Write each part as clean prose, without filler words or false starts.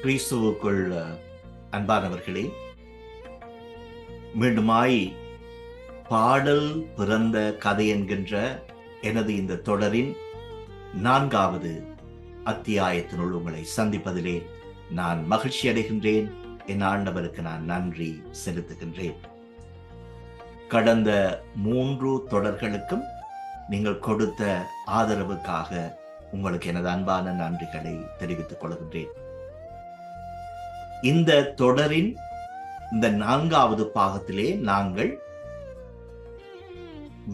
கிறிஸ்துவுக்குள் அன்பானவர்களே, மீண்டுமாய் பாடல் பிறந்த கதை என்கின்ற எனது இந்த தொடரின் 4வது அத்தியாயத்தினுள் உங்களை சந்திப்பதிலே நான் மகிழ்ச்சி அடைகின்றேன். என் ஆண்டவருக்கு நான் நன்றி செலுத்துகின்றேன். கடந்த 3 தொடர்களுக்கும் நீங்கள் கொடுத்த ஆதரவுக்காக உங்களுக்கு எனது அன்பான நன்றிகளை தெரிவித்துக் கொள்கின்றேன். இந்த தொடரின் இந்த 4வது பாகத்திலே நாங்கள்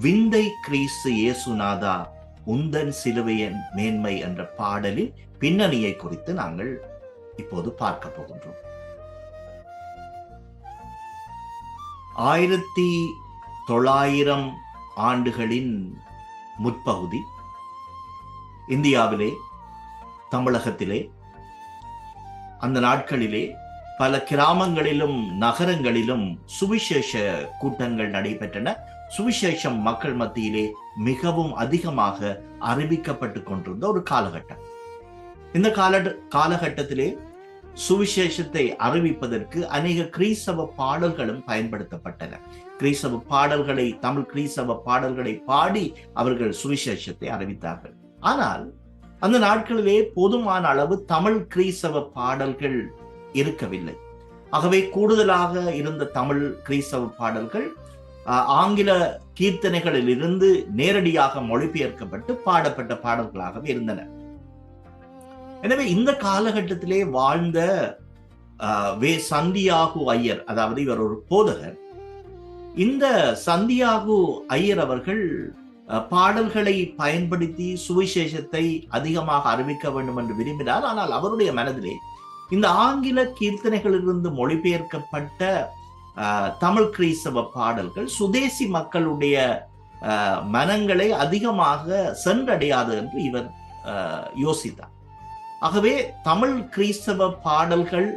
விந்தை கிறிஸ்து இயேசுநாதா உந்தன் சிலுவையின் மேன்மை என்ற பாடலின் பின்னணியை குறித்து நாங்கள் இப்போது பார்க்க போகின்றோம். 1900 ஆண்டுகளின் முற்பகுதி இந்தியாவிலே, தமிழகத்திலே, அந்த நாட்களிலே பல கிராமங்களிலும் நகரங்களிலும் சுவிசேஷ கூட்டங்கள் நடைபெற்றன. சுவிசேஷம் மக்கள் மத்தியிலே மிகவும் அதிகமாக அறிவிக்கப்பட்டு கொண்டிருந்த ஒரு காலகட்டம். இந்த காலகட்டத்திலே சுவிசேஷத்தை அறிவிப்பதற்கு அநேக கிறிஸ்தவ பாடல்களும் பயன்படுத்தப்பட்டன. கிறிஸ்தவ பாடல்களை, தமிழ் கிறிஸ்தவ பாடல்களை பாடி அவர்கள் சுவிசேஷத்தை அறிவித்தார்கள். ஆனால் அந்த நாட்களிலே போதுமான அளவு தமிழ் கிறிஸ்தவ பாடல்கள் இருக்கவில்லை. ஆகவே கூடுதலாக இருந்த தமிழ் கிறிஸ்தவ பாடல்கள் ஆங்கில கீர்த்தனைகளில் இருந்து நேரடியாக மொழிபெயர்க்கப்பட்டு பாடப்பட்ட பாடல்களாகவே இருந்தன. எனவே இந்த காலகட்டத்திலே வாழ்ந்த வே சந்தியாகு ஐயர், அதாவது இவர் ஒரு போதகர். இந்த சந்தியாகு ஐயர் அவர்கள் பாடல்களை பயன்படுத்தி சுவிசேஷத்தை அதிகமாக அறிவிக்க வேண்டும் என்று விரும்பினார். ஆனால் அவருடைய மனதிலே இந்த ஆங்கில கீர்த்தனைகளிலிருந்து மொழிபெயர்க்கப்பட்ட தமிழ் கிறிஸ்தவ பாடல்கள் சுதேசி மக்களுடைய மனங்களை அதிகமாக சென்றடையாது என்று இவர் யோசித்தார். ஆகவே தமிழ் கிறிஸ்தவ பாடல்கள்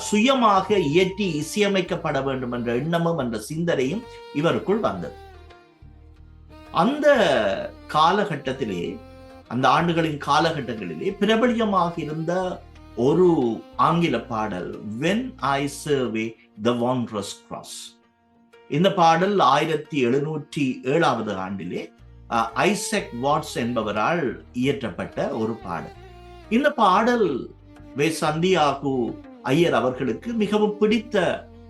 சுயமாக இயற்றி இசையமைக்கப்பட வேண்டும் என்ற எண்ணமும் என்ற சிந்தனையும் இவருக்குள் வந்தது. அந்த காலகட்டத்திலே, அந்த ஆண்டுகளின் காலகட்டங்களிலே பிரபலியமாக இருந்த ஒரு ஆங்கில பாடல் When I Survey the Wondrous Cross. இந்த பாடல் 1707 ஆண்டிலே ஐசக் வாட்ஸ் என்பவரால் இயற்றப்பட்ட ஒரு பாடல். இந்த பாடல் வே சந்தியாகு ஐயர் அவர்களுக்கு மிகவும் பிடித்த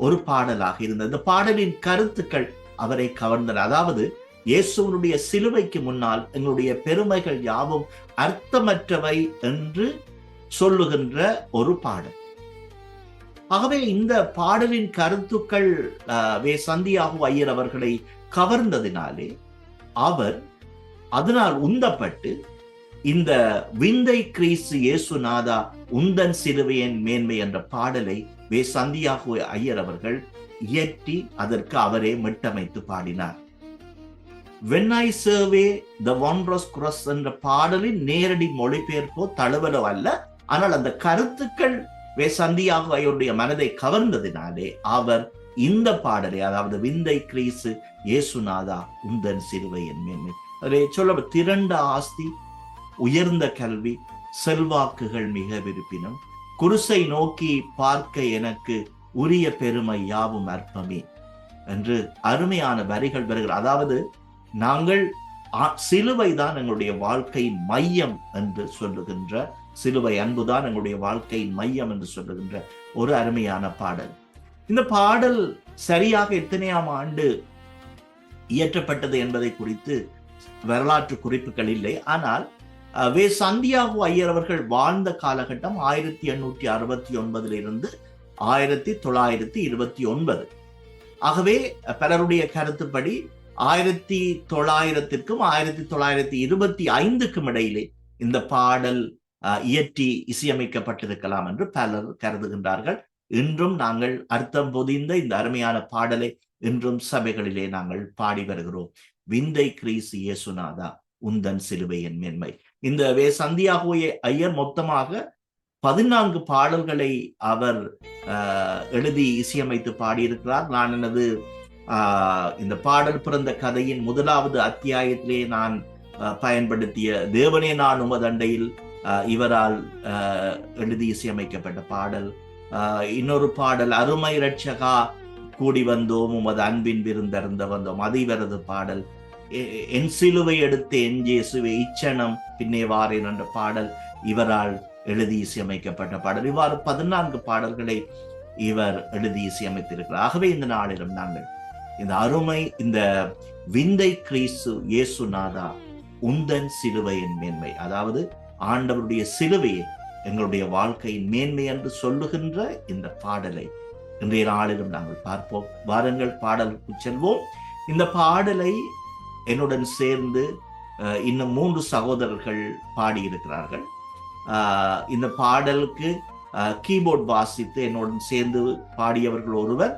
ஒரு பாடலாக இருந்தது. இந்த பாடலின் கருத்துக்கள் அவரை கவர்ந்தன. அதாவது, இயேசுவினுடைய சிலுவைக்கு முன்னால் எங்களுடைய பெருமைகள் யாவும் அர்த்தமற்றவை என்று சொல்லுகின்ற ஒரு பாடல். ஆகவே இந்த பாடலின் கருத்துக்கள் வே சந்தியாகு ஐயர் அவர்களை கவர்ந்ததினாலே அவர் அதனால் உந்தப்பட்டு இந்த விந்தை கிறிஸ்து இயேசுநாதா உந்தன் சிலுவையின் மேன்மை என்ற பாடலை வே சந்தியாகு ஐயர் அவர்கள் இயற்றி அதற்கு அவரே மெட்டமைத்து பாடினார். When I Survey the Wondrous Cross என்ற பாடலின் நேரடி மொழிபெயர்ப்போ தழுவலோ அல்ல. ஆனால் அந்த கருத்துக்கள் வே சந்தியாகு ஐயருடைய மனதை கவர்ந்ததினாலே அவர் இந்த பாடலை, அதாவது விந்தை கிறிஸ்து இயேசுநாதா உந்தன் சிலுவையின் மேன்மை, அதிலே சொல்ல திரண்ட ஆஸ்தி, உயர்ந்த கல்வி, செல்வாக்குகள் மிக விருப்பினும், குருசை நோக்கி பார்க்க எனக்கு உரிய பெருமை யாவும் அற்பமே என்று அருமையான வரிகள் வருகிறார். அதாவது, நாங்கள் சிலுவை தான் எங்களுடைய வாழ்க்கையின் மையம் என்று சொல்லுகின்ற, சிலுவை அன்புதான் எங்களுடைய வாழ்க்கையின் மையம் என்று சொல்லுகின்ற ஒரு அருமையான பாடல். இந்த பாடல் சரியாக எத்தனையாம் ஆண்டு இயற்றப்பட்டது என்பதை குறித்து வரலாற்று குறிப்புகள் இல்லை. ஆனால் வே சந்தியாகு ஐயர் அவர்கள் வாழ்ந்த காலகட்டம் 1869 1929. ஆகவே பலருடைய கருத்துப்படி 1900க்கும் 1925க்கும் இடையிலே இந்த பாடல் இயற்றி இசையமைக்கப்பட்டிருக்கலாம் என்று பலர் கருதுகின்றார்கள். இன்றும் நாங்கள் அர்த்தம் பொதிந்த இந்த அருமையான பாடலை இன்றும் சபைகளிலே நாங்கள் பாடி வருகிறோம். விந்தை கிறிஸ்து இயேசுநாதா உந்தன் சிலுவையின் மேன்மை. இந்த வே சந்தியாகு ஐயர் மொத்தமாக 14 பாடல்களை அவர் எழுதி இசையமைத்து பாடியிருக்கிறார். நான் எனது இந்த பாடல் பிறந்த கதையின் 1வது அத்தியாயத்திலே நான் பயன்படுத்திய தேவனே நான் உமதண்டையில் இவரால் எழுதி இசையமைக்கப்பட்ட பாடல். இன்னொரு பாடல் அருமை ரட்சகா கூடி வந்தோம் உமது அன்பின் விருந்தருந்த வந்தோம், அது இவரது பாடல். என் சிலுவை எடுத்து என் இயேசுவே இச்சனம் பின்னே வாரேன் என்ற பாடல் இவரால் எழுதி இசையமைக்கப்பட்ட பாடல். இவ்வாறு 14 பாடல்களை இவர் எழுதி இசையமைத்திருக்கிறார். ஆகவே இந்த நாளிலும் நாங்கள் இந்த அருமை, இந்த விந்தை கிறிஸ்து இயேசுநாதா உந்தன் சிலுவையின் மேன்மை, அதாவது ஆண்டவருடைய சிலுவையை எங்களுடைய வாழ்க்கையின் மேன்மை என்று சொல்லுகின்ற இந்த பாடலை இன்றைய நாளிலும் நாங்கள் பார்ப்போம். வாருங்கள் பாடலுக்கு செல்வோம். இந்த பாடலை என்னுடன் சேர்ந்து இன்னும் 3 சகோதரர்கள் பாடியிருக்கிறார்கள். இந்த பாடலுக்கு கீபோர்ட் வாசித்து என்னுடன் சேர்ந்து பாடியவர்கள் ஒருவர்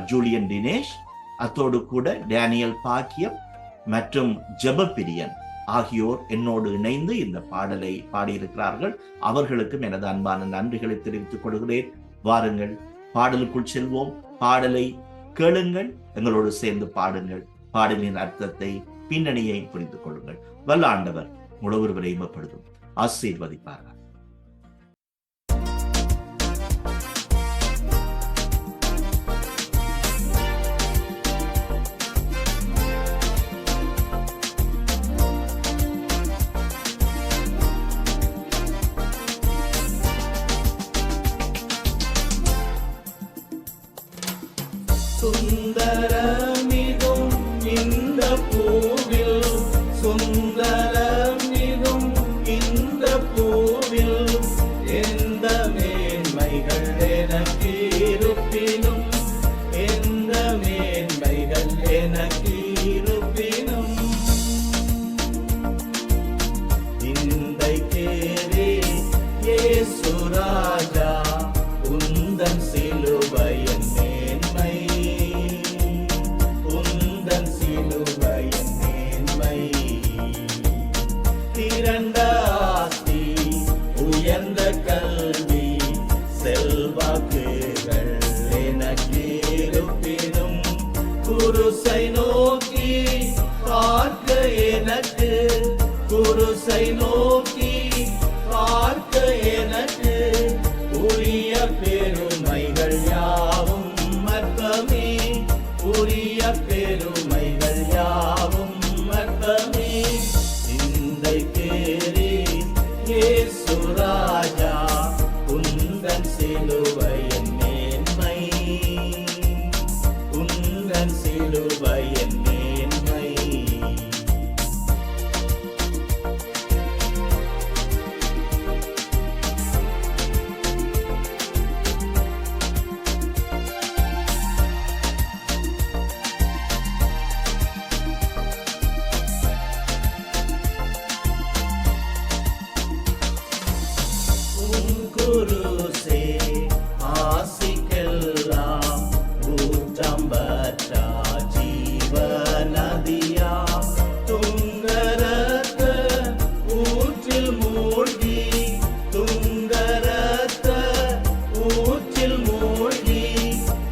ஜூலியன் தினேஷ், அத்தோடு கூட டேனியல் பாக்கியம் மற்றும் ஜெபப்பிரியன் ஆகியோர் என்னோடு இணைந்து இந்த பாடலை பாடியிருக்கிறார்கள். அவர்களுக்கும் எனது அன்பான நன்றிகளை தெரிவித்துக் கொள்கிறேன். வாருங்கள் பாடலுக்குள் செல்வோம். பாடலை கேளுங்கள், எங்களோடு சேர்ந்து பாடுங்கள். பாடலின் அர்த்தத்தை, பின்னணியை புரிந்து கொள்ளுங்கள். வல்ல ஆண்டவர் ஒருவரை இன்பப்படுத்தும், ஆசீர்வதிப்பார்கள். சுந்தரமிதும் இந்த பூவில், சுந்தரமிதும் இந்த பூவில், எந்த மேன்மைகள் எனக்கு இருப்பினும், எந்த மேன்மைகள் எனக்கு இருப்பினும், இந்தை கேரே இயேசு ராஜா உந்தன் சிலுவையின் மேன்மை, உந்தன் சிலுவையின் மேன்மை, திரண்ட ஆஸ்தி உயர்ந்த கல்வி செல்வாக்குகள் எனக்கு இருப்பினும், குருசை நோக்கி பார்க்க எனக்கு, குருசை நோக்கி பார்க்க எனக்கு உரிய பெருமைகள் யாவும் மர்த்தமே, உரிய பெருமைகள் யாவும் மர்த்தமே, இந்தை பேரே இயேசு ராஜா உந்தன் சிலுவையின் மேன்மை, உந்தன் சிலுவையின் மேன்மை. குருசே ஆசிக்கெல்லாம் ஊற்றம்பற்ற ஜீவநதியா, துங்கரத்த ஊற்றில் மூழ்கி, துங்கரத்த ஊற்றில் மூழ்கி,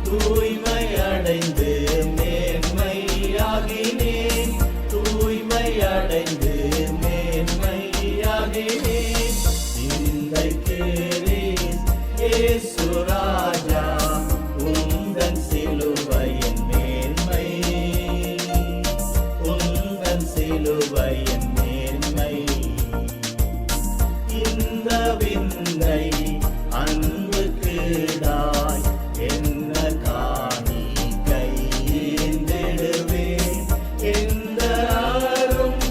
தூய்மை அடைந்து மேன்மையாகினேன், தூய்மை அடைந்து மேன்மையாகினேன், இந்தை கேரே இயேசு ராஜா உந்தன் சிலுவையின் மேன்மை, உந்தன் சிலுவையின் மேன்மை, இந்த விந்தை அன்பு கீழாய் என்ன காணிக்கை ஏந்திடுவேன், எந்த ஆரும்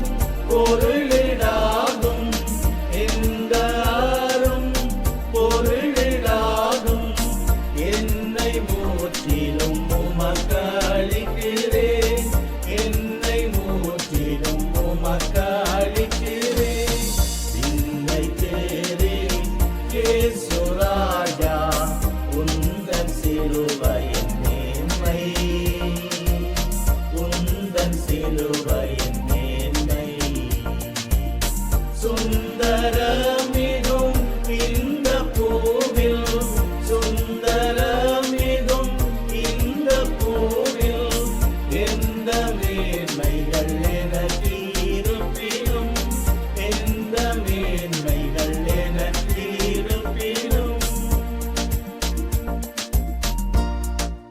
பொருளிடாகும், எந்த ஆரும் பொருளிடாகும், என்னை முற்றிலும் உமக்கு அளிக்கிறேன், என்னை முற்றிலும் உமக்கு அளிக்கிறேன், இந்தை கேரே இயேசு